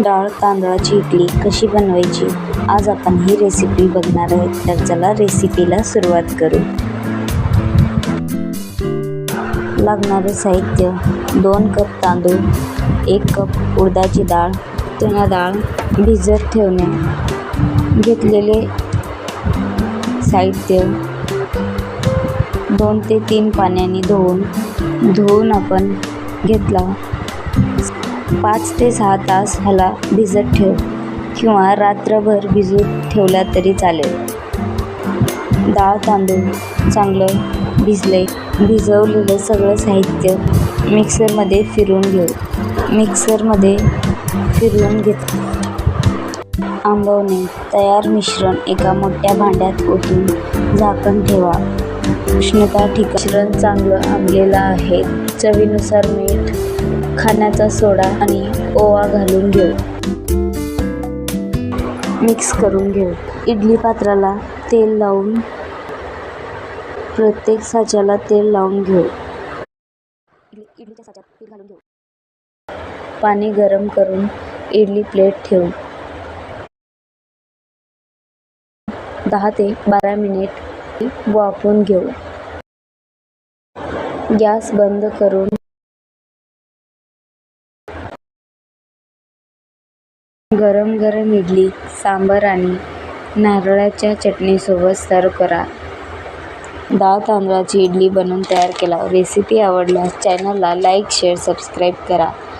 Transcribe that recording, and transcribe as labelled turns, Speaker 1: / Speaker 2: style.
Speaker 1: डाळ तांदळाची इडली कशी बनवायची आज आपण ही रेसिपी बघणार आहोत. तर चला रेसिपीला सुरुवात करू. लागणारे साहित्य 2 कप तांदूळ, 1 कप उडदाची डाळ, चणा डाळ भिजत ठेवणे. घेतलेले साहित्य 2 ते 3 पाण्याने धुवून आपण घेतला. 5 ते 6 तास ह्याला भिजत ठेव किंवा रात्रभर भिजत ठेवला तरी चालेल. डाळ तांदूळ चांगलं भिजवलेलं सगळं साहित्य मिक्सरमध्ये फिरवून घेत आंबवणे. तयार मिश्रण एका मोठ्या भांड्यात ओतून झाकण ठेवा. उष्णता मिश्रण चांगलं आंबलेलं आहे. चवीनुसार मीठ, खाण्याचा सोडा आणि ओवा घालून मिक्स करून घेऊ. इडली पात्राला तेल लावून प्रत्येक साच्याला तेल लावून घेऊ. इडलीच्या साच्यात पीठ घालून घेऊ. पाणी गरम करून इडली प्लेट ठेवू. 10 ते 12 मिनिट वाफवून घेऊ. गॅस बंद करून गरम गरम इडली सांबार आणि नारळाच्या चटणीसोबत सर्व करा. डाळ तांदळाची इडली बनवून तयार केला. रेसिपी आवडल्यास चॅनलला लाईक, शेअर, सबस्क्राईब करा.